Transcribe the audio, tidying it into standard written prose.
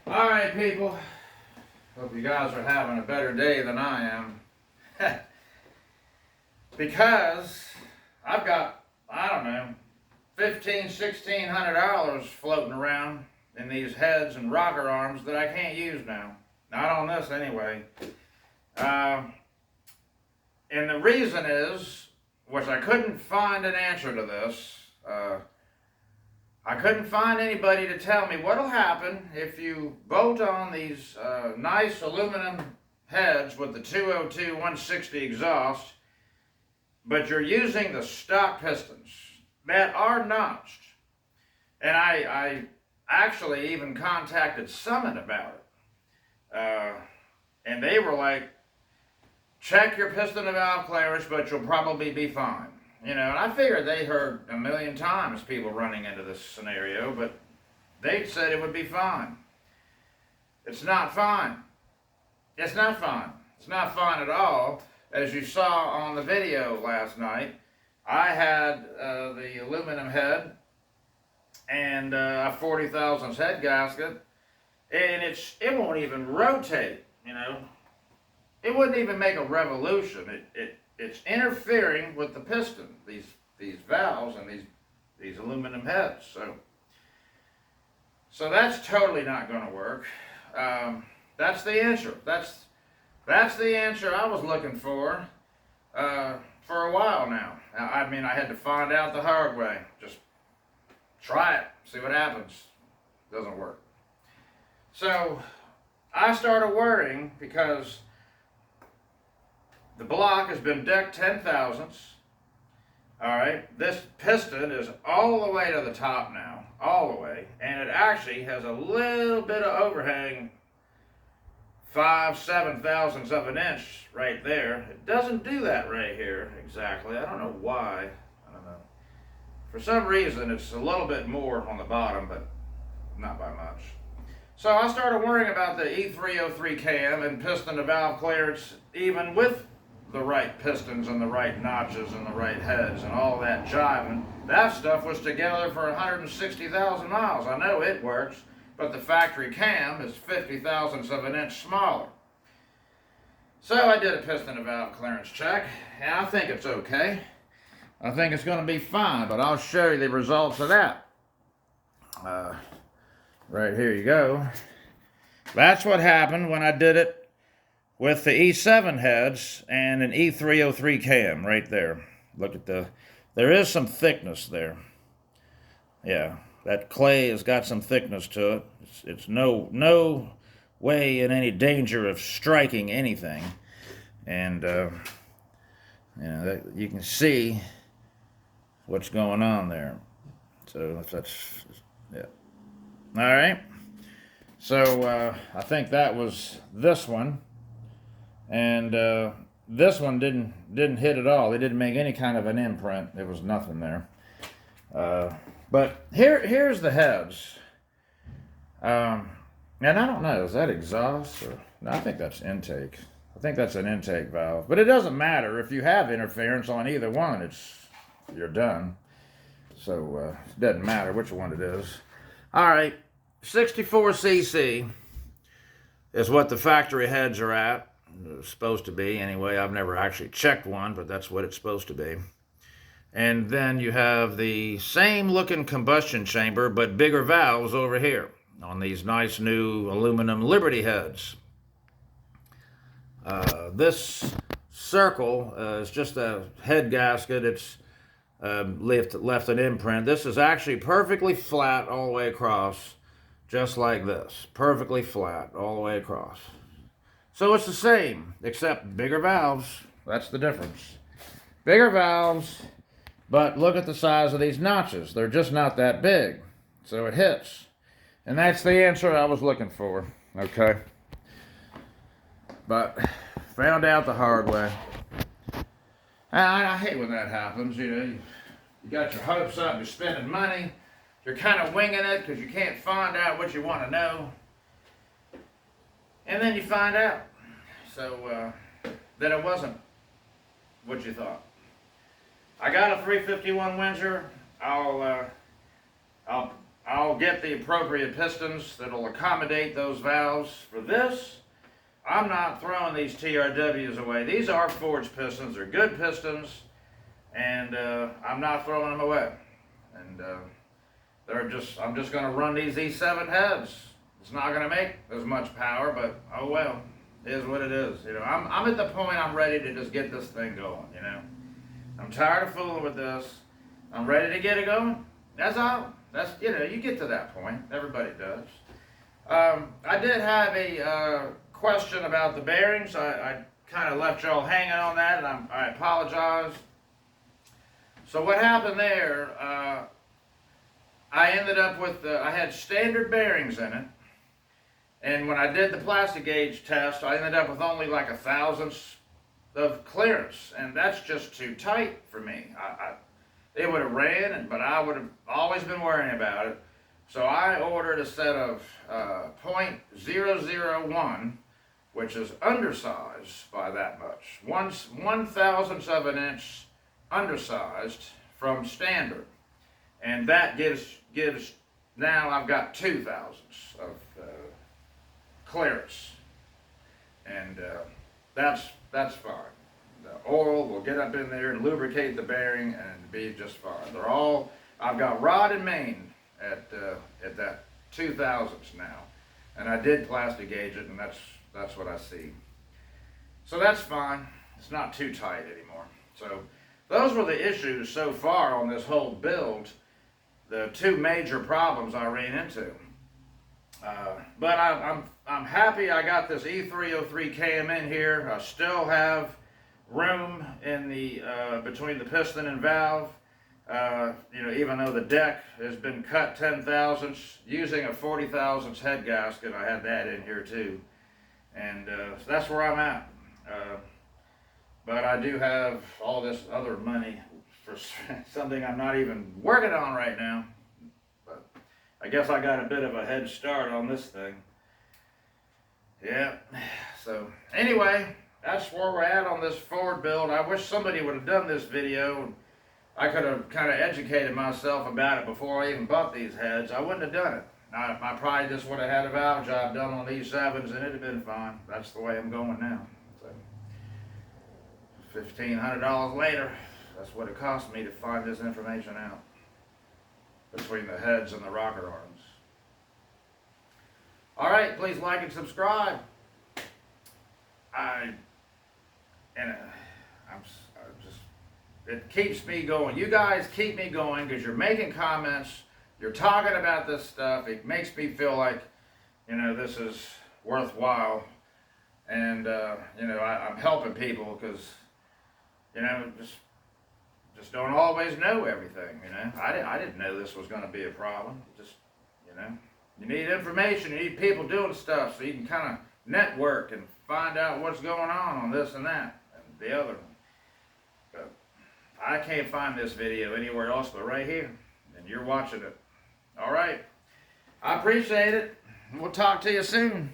Alright, people. Hope you guys are having a better day than I am. Because I've got, I don't know, $1,600 floating around in these heads and rocker arms that I can't use now. Not on this anyway. And the reason is, which I couldn't find an answer to this. I couldn't find anybody to tell me what'll happen if you bolt on these nice aluminum heads with the 202 160 exhaust, but you're using the stock pistons that are notched. And I actually even contacted Summit about it. And they were like, check your piston and valve clearance, but you'll probably be fine. You know, and I figured they heard a million times people running into this scenario, but they said it would be fine. It's not fine. It's not fine. It's not fine at all. As you saw on the video last night, I had the aluminum head and a 40 thousandths head gasket, and it won't even rotate, you know. It wouldn't even make a revolution. It's interfering with the piston, these valves and these aluminum heads. So that's totally not going to work. That's the answer. That's the answer I was looking for a while now. I mean, I had to find out the hard way. Just try it, see what happens. Doesn't work. So I started worrying because the block has been decked 10 thousandths. All right, this piston is all the way to the top now, all the way, and it actually has a little bit of overhang, 5/7 thousandths of an inch right there. It doesn't do that right here exactly. I don't know why. I don't know. For some reason, it's a little bit more on the bottom, but not by much. So I started worrying about the E303 cam and piston to valve clearance, even with the right pistons and the right notches and the right heads and all that jiving. That stuff was together for 160,000 miles. I know it works, but the factory cam is 50 thousandths of an inch smaller. So I did a piston to valve clearance check, and I think it's okay. I think it's going to be fine, but I'll show you the results of that. Right here you go. That's what happened when I did it with the E7 heads and an E303 cam right there. Look at there is some thickness there. Yeah, that clay has got some thickness to it. It's no way in any danger of striking anything. And, you can see what's going on there. So if that's, yeah. All right. So I think that was this one. And this one didn't hit at all. They didn't make any kind of an imprint. There was nothing there. But here's the heads. And I don't know, is that exhaust? Or, no, I think that's intake. I think that's an intake valve. But it doesn't matter. If you have interference on either one, you're done. So it doesn't matter which one it is. All right, 64cc is what the factory heads are at. It's supposed to be anyway. I've never actually checked one, but that's what it's supposed to be. And then you have the same looking combustion chamber, but bigger valves over here on these nice new aluminum Liberty heads. This circle is just a head gasket. It's left an imprint. This is actually perfectly flat all the way across, just like this. Perfectly flat all the way across. So it's the same, except bigger valves. That's the difference. Bigger valves, but look at the size of these notches. They're just not that big, so it hits. And that's the answer I was looking for, okay? But found out the hard way. I hate when that happens, you know. You got your hopes up, you're spending money, you're kind of winging it because you can't find out what you want to know. And then you find out. So that it wasn't what you thought. I got a 351 Windsor. I'll I'll get the appropriate pistons that'll accommodate those valves. For this, I'm not throwing these TRWs away. These are forged pistons. They're good pistons, and I'm not throwing them away. And I'm just going to run these E7 heads. It's not going to make as much power, but oh well, it is what it is. You know, I'm at the point I'm ready to just get this thing going. You know, I'm tired of fooling with this. I'm ready to get it going. That's all. You know, you get to that point. Everybody does. I did have a question about the bearings. I kind of left y'all hanging on that, and I apologize. So what happened there, I ended up with, I had standard bearings in it, and when I did the plastic gauge test, I ended up with only like 1/1000th of clearance, and that's just too tight for me. It would have ran, but I would have always been worrying about it. So I ordered a set of .001, which is undersized by that much. 1/1000th of an inch undersized from standard. And that gives now I've got 2/1000ths of clearance. And that's fine. The oil will get up in there and lubricate the bearing and be just fine. I've got rod and main at that 2/1000ths now, and I did plastic gauge it, and that's what I see. So that's fine. It's not too tight anymore. So those were the issues so far on this whole build. The two major problems I ran into. But I'm happy I got this E303 cam in here. I still have room in the between the piston and valve. You know, even though the deck has been cut 10/1000ths, using a 40/1000ths head gasket, I had that in here too, and so that's where I'm at. But I do have all this other money for something I'm not even working on right now. But I guess I got a bit of a head start on this thing. Yeah. So anyway, that's where we're at on this Ford build. I wish somebody would have done this video. I could have kind of educated myself about it before I even bought these heads. I wouldn't have done it. I probably just would have had a valve job done on these 7s, and it'd have been fine. That's the way I'm going now. So $1,500 later, that's what it cost me to find this information out between the heads and the rocker arms. All right, please like and subscribe. It keeps me going. You guys keep me going because you're making comments, you're talking about this stuff. It makes me feel like, you know, this is worthwhile, and you know, I'm helping people because, you know, just don't always know everything. You know, I didn't know this was going to be a problem. Just, you know, you need information. You need people doing stuff so you can kind of network and find out what's going on this and that and the other. But I can't find this video anywhere else but right here, and you're watching it. All right, I appreciate it. We'll talk to you soon.